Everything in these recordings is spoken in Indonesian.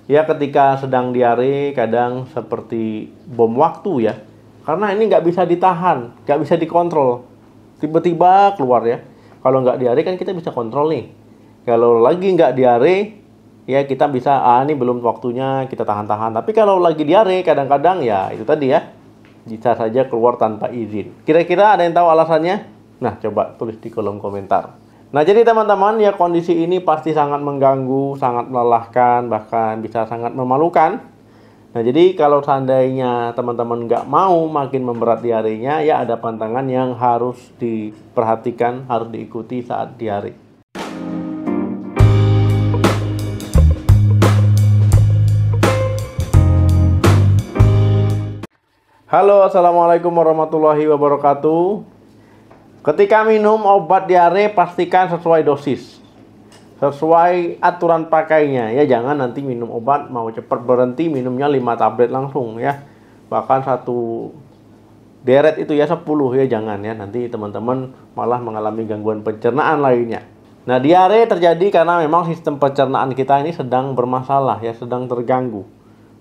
Ya ketika sedang diare kadang seperti bom waktu ya. Karena ini nggak bisa ditahan, nggak bisa dikontrol. Tiba-tiba keluar ya. Kalau nggak diare kan kita bisa kontrol nih. Kalau lagi nggak diare, ya kita bisa, ini belum waktunya, kita tahan-tahan. Tapi kalau lagi diare kadang-kadang ya itu tadi ya, bisa saja keluar tanpa izin. Kira-kira ada yang tahu alasannya? Nah, coba tulis di kolom komentar. Nah, jadi teman-teman ya kondisi ini pasti sangat mengganggu, sangat melelahkan, bahkan bisa sangat memalukan. Nah, jadi kalau seandainya teman-teman nggak mau makin memberat diarenya, ya ada pantangan yang harus diperhatikan, harus diikuti saat diare. Halo, assalamualaikum warahmatullahi wabarakatuh. Ketika minum obat diare pastikan sesuai dosis, sesuai aturan pakainya ya. Jangan nanti minum obat mau cepat berhenti minumnya 5 tablet langsung ya, bahkan satu deret itu ya 10 ya, jangan ya, nanti teman-teman malah mengalami gangguan pencernaan lainnya. Nah, diare terjadi karena memang sistem pencernaan kita ini sedang bermasalah ya, sedang terganggu.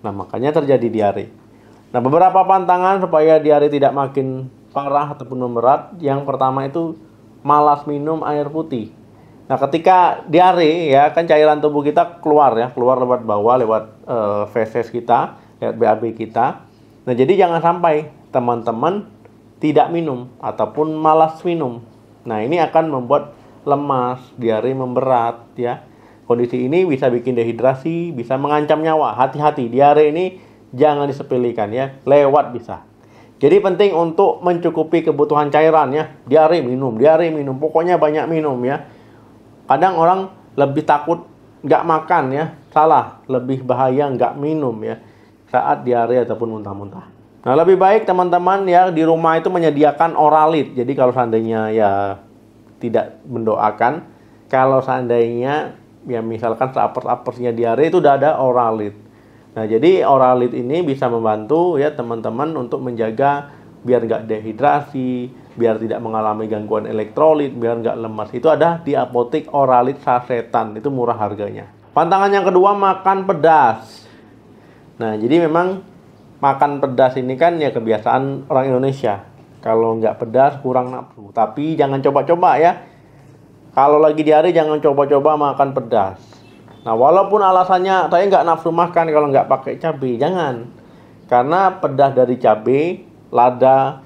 Nah, makanya terjadi diare. Nah, beberapa pantangan supaya diare tidak makin parah ataupun memberat. Yang pertama itu malas minum air putih. Nah, ketika diare ya kan cairan tubuh kita keluar lewat bawah, lewat feses kita, lewat BAB kita. Nah, jadi jangan sampai teman-teman tidak minum ataupun malas minum. Nah, ini akan membuat lemas, diare memberat ya. Kondisi ini bisa bikin dehidrasi, bisa mengancam nyawa. Hati-hati, diare ini jangan disepelekan ya, lewat bisa. Jadi penting untuk mencukupi kebutuhan cairan ya. Diare minum, pokoknya banyak minum ya. Kadang orang lebih takut nggak makan ya, salah. Lebih bahaya nggak minum ya saat diare ataupun muntah-muntah. Nah, lebih baik teman-teman ya di rumah itu menyediakan Oralit. Jadi kalau seandainya ya tidak mendoakan, kalau seandainya ya misalkan seapes-apesnya diare itu udah ada Oralit. Nah, jadi Oralit ini bisa membantu ya teman-teman untuk menjaga biar nggak dehidrasi, biar tidak mengalami gangguan elektrolit, biar nggak lemas. Itu ada di apotek Oralit sasetan, itu murah harganya. Pantangan yang kedua, makan pedas. Nah, jadi memang makan pedas ini kan ya kebiasaan orang Indonesia. Kalau nggak pedas kurang nafsu. Tapi jangan coba-coba ya. Kalau lagi diare jangan coba-coba makan pedas. Nah, walaupun alasannya saya nggak nafsu makan kalau nggak pakai cabai, jangan. Karena pedas dari cabai, lada,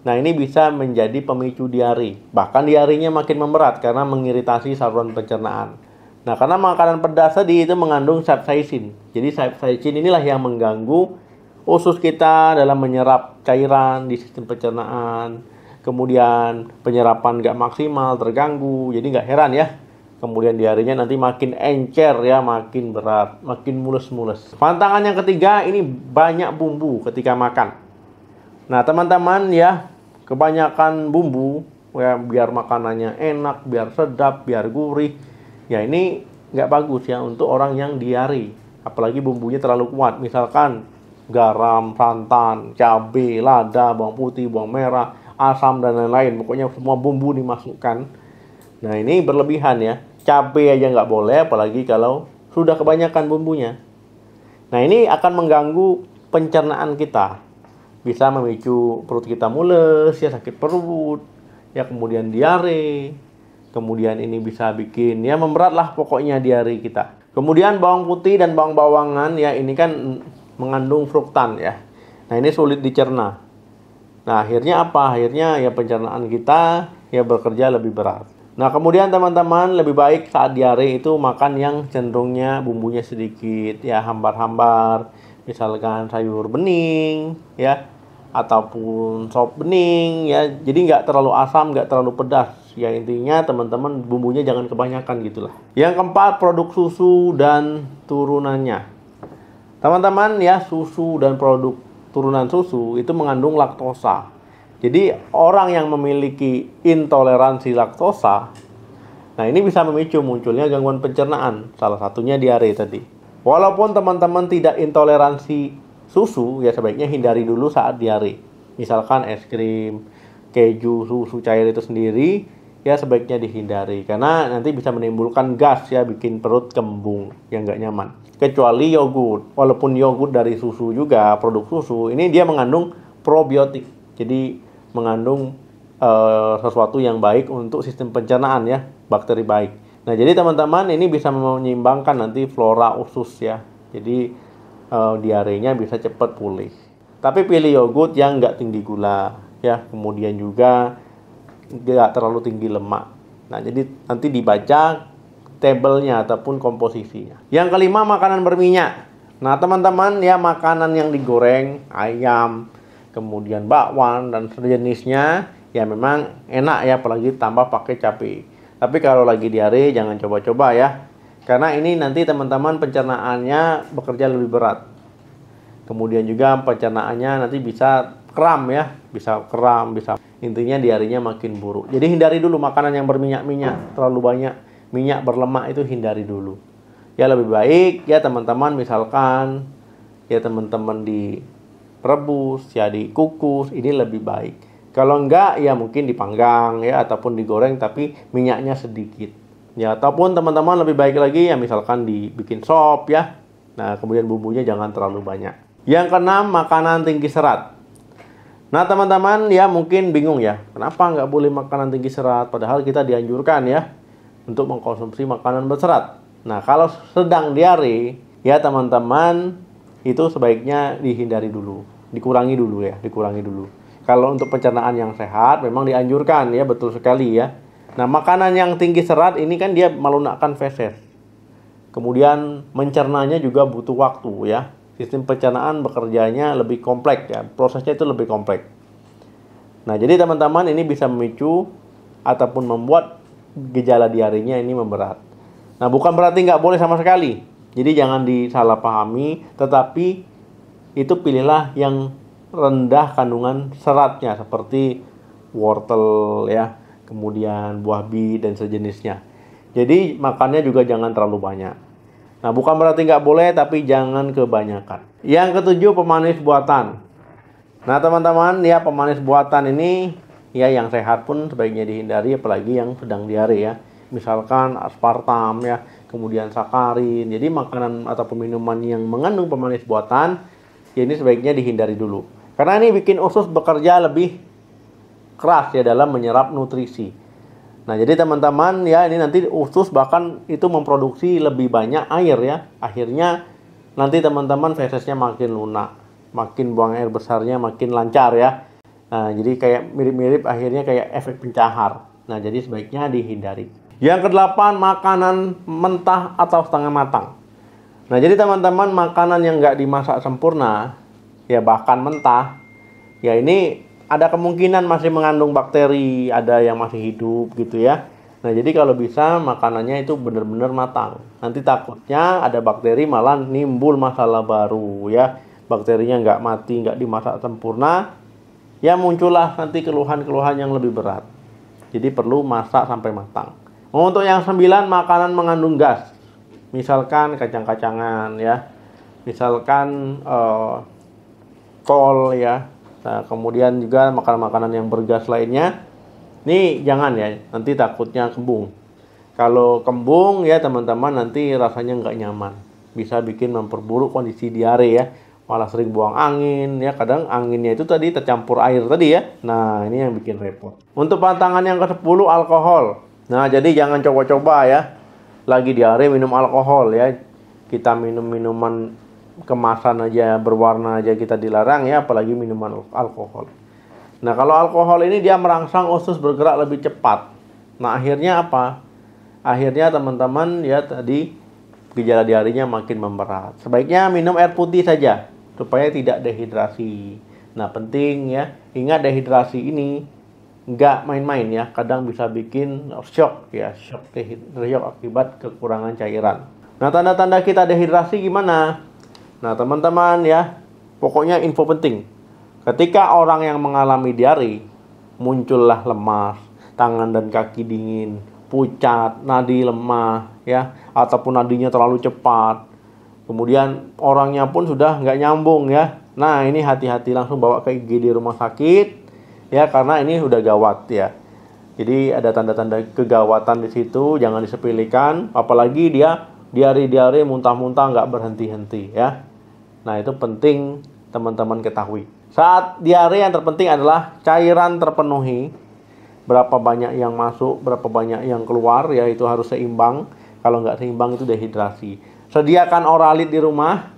nah ini bisa menjadi pemicu diare. Bahkan diarenya makin memberat karena mengiritasi saluran pencernaan. Nah, karena makanan pedas tadi itu mengandung capsaicin. Jadi capsaicin inilah yang mengganggu usus kita dalam menyerap cairan di sistem pencernaan. Kemudian penyerapan nggak maksimal, terganggu. Jadi nggak heran ya. Kemudian diarenya nanti makin encer ya, makin berat, makin mules-mules. Pantangan yang ketiga, ini banyak bumbu ketika makan. Nah, teman-teman ya, kebanyakan bumbu ya biar makanannya enak, biar sedap, biar gurih. Ya ini nggak bagus ya untuk orang yang diare. Apalagi bumbunya terlalu kuat. Misalkan garam, santan, cabai, lada, bawang putih, bawang merah, asam dan lain-lain. Pokoknya semua bumbu dimasukkan. Nah, ini berlebihan ya. Cabai aja nggak boleh, apalagi kalau sudah kebanyakan bumbunya. Nah, ini akan mengganggu pencernaan kita. Bisa memicu perut kita mules, ya sakit perut, ya kemudian diare. Kemudian ini bisa bikin ya memberat lah pokoknya diare kita. Kemudian bawang putih dan bawang-bawangan ya ini kan mengandung fruktan ya. Nah, ini sulit dicerna. Nah, akhirnya apa? Akhirnya ya pencernaan kita ya bekerja lebih berat. Nah, kemudian teman-teman lebih baik saat diare itu makan yang cenderungnya bumbunya sedikit ya, hambar-hambar. Misalkan sayur bening ya, ataupun sop bening ya. Jadi nggak terlalu asam, nggak terlalu pedas. Ya intinya teman-teman bumbunya jangan kebanyakan gitulah. Yang keempat, produk susu dan turunannya. Teman-teman ya, susu dan produk turunan susu itu mengandung laktosa. Jadi orang yang memiliki intoleransi laktosa, nah ini bisa memicu munculnya gangguan pencernaan, salah satunya diare tadi. Walaupun teman-teman tidak intoleransi susu, ya sebaiknya hindari dulu saat diare. Misalkan es krim, keju, susu cair itu sendiri, ya sebaiknya dihindari karena nanti bisa menimbulkan gas ya, bikin perut kembung yang nggak nyaman. Kecuali yogurt, walaupun yogurt dari susu juga, produk susu, ini dia mengandung probiotik, jadi mengandung sesuatu yang baik untuk sistem pencernaan ya, bakteri baik. Nah jadi teman-teman ini bisa menyeimbangkan nanti flora usus ya, jadi diarenya bisa cepat pulih. Tapi pilih yogurt yang nggak tinggi gula ya, kemudian juga nggak terlalu tinggi lemak. Nah jadi nanti dibaca tabelnya ataupun komposisinya. Yang kelima, makanan berminyak. Nah teman-teman ya, makanan yang digoreng, ayam, kemudian bakwan dan sejenisnya ya memang enak ya, apalagi tambah pakai cabai. Tapi kalau lagi diare jangan coba-coba ya, karena ini nanti teman-teman pencernaannya bekerja lebih berat. Kemudian juga pencernaannya nanti bisa kram ya, bisa intinya diarenya makin buruk. Jadi hindari dulu makanan yang berminyak-minyak, terlalu banyak minyak berlemak itu hindari dulu. Ya lebih baik ya teman-teman, misalkan ya teman-teman direbus ya, dikukus, ini lebih baik. Kalau enggak ya mungkin dipanggang ya, ataupun digoreng tapi minyaknya sedikit. Ya ataupun teman-teman lebih baik lagi ya misalkan dibikin sop ya. Nah kemudian bumbunya jangan terlalu banyak. Yang keenam, makanan tinggi serat. Nah teman-teman ya mungkin bingung ya, kenapa nggak boleh makanan tinggi serat, padahal kita dianjurkan ya untuk mengkonsumsi makanan berserat. Nah kalau sedang diare ya teman-teman, itu sebaiknya dihindari dulu, dikurangi dulu. Kalau untuk pencernaan yang sehat memang dianjurkan ya, betul sekali ya. Nah makanan yang tinggi serat ini kan dia melunakkan feses, kemudian mencernanya juga butuh waktu ya. Sistem pencernaan bekerjanya lebih kompleks ya, prosesnya itu lebih kompleks. Nah jadi teman-teman ini bisa memicu ataupun membuat gejala diarenya ini memberat. Nah bukan berarti nggak boleh sama sekali, jadi jangan disalahpahami, tetapi itu pilihlah yang rendah kandungan seratnya seperti wortel ya, kemudian buah bit dan sejenisnya. Jadi makannya juga jangan terlalu banyak. Nah bukan berarti nggak boleh, tapi jangan kebanyakan. Yang ketujuh, pemanis buatan. Nah teman-teman ya, pemanis buatan ini ya yang sehat pun sebaiknya dihindari, apalagi yang sedang diare ya. Misalkan aspartam ya, kemudian sakarin. Jadi makanan atau minuman yang mengandung pemanis buatan ya ini sebaiknya dihindari dulu. Karena ini bikin usus bekerja lebih keras ya dalam menyerap nutrisi. Nah jadi teman-teman ya, ini nanti usus bahkan itu memproduksi lebih banyak air ya. Akhirnya nanti teman-teman fesesnya makin lunak, makin buang air besarnya makin lancar ya. Nah jadi kayak mirip-mirip akhirnya kayak efek pencahar. Nah jadi sebaiknya dihindari. Yang kedelapan, makanan mentah atau setengah matang. Nah jadi teman-teman, makanan yang nggak dimasak sempurna ya, bahkan mentah ya, ini ada kemungkinan masih mengandung bakteri, ada yang masih hidup gitu ya. Nah jadi kalau bisa makanannya itu benar-benar matang. Nanti takutnya ada bakteri malah nimbul masalah baru ya. Bakterinya nggak mati, nggak dimasak sempurna, ya muncullah nanti keluhan-keluhan yang lebih berat. Jadi perlu masak sampai matang. Untuk yang 9, makanan mengandung gas. Misalkan kacang-kacangan ya, misalkan kol ya. Nah, kemudian juga makanan-makanan yang bergas lainnya. Ini jangan ya, nanti takutnya kembung. Kalau kembung ya teman-teman, nanti rasanya nggak nyaman. Bisa bikin memperburuk kondisi diare ya. Malah sering buang angin ya, kadang anginnya itu tadi tercampur air tadi ya. Nah ini yang bikin repot. Untuk pantangan yang ke-10, alkohol. Nah jadi jangan coba-coba ya, lagi diare minum alkohol ya. Kita minum minuman kemasan aja, berwarna aja kita dilarang ya, apalagi minuman alkohol. Nah kalau alkohol ini dia merangsang usus bergerak lebih cepat. Nah akhirnya apa? Akhirnya teman-teman ya tadi gejala diarenya makin memberat. Sebaiknya minum air putih saja supaya tidak dehidrasi. Nah penting ya, ingat dehidrasi ini nggak main-main ya, kadang bisa bikin shock ya, shock akibat kekurangan cairan. Nah tanda-tanda kita dehidrasi gimana? Nah teman-teman ya, pokoknya info penting. Ketika orang yang mengalami diare, muncullah lemas, tangan dan kaki dingin, pucat, nadi lemah ya, ataupun nadinya terlalu cepat. Kemudian orangnya pun sudah nggak nyambung ya. Nah ini hati-hati, langsung bawa ke IGD rumah sakit ya, karena ini udah gawat ya. Jadi ada tanda-tanda kegawatan di situ, jangan disepelekan. Apalagi dia diare-diare muntah-muntah nggak berhenti-henti ya. Nah itu penting teman-teman ketahui. Saat diare yang terpenting adalah cairan terpenuhi. Berapa banyak yang masuk, berapa banyak yang keluar, ya itu harus seimbang. Kalau nggak seimbang itu dehidrasi. Sediakan oralit di rumah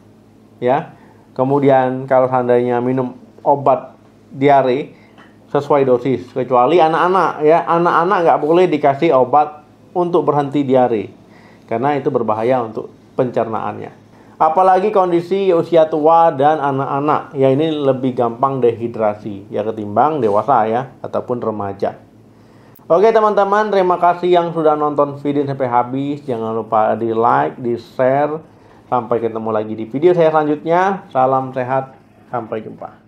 ya. Kemudian kalau seandainya minum obat diare sesuai dosis, kecuali anak-anak ya, anak-anak nggak boleh dikasih obat untuk berhenti diare karena itu berbahaya untuk pencernaannya. Apalagi kondisi usia tua dan anak-anak ya, ini lebih gampang dehidrasi ya ketimbang dewasa ya ataupun remaja. Oke teman-teman, terima kasih yang sudah nonton video sampai habis. Jangan lupa di like, di share. Sampai ketemu lagi di video saya selanjutnya. Salam sehat, sampai jumpa.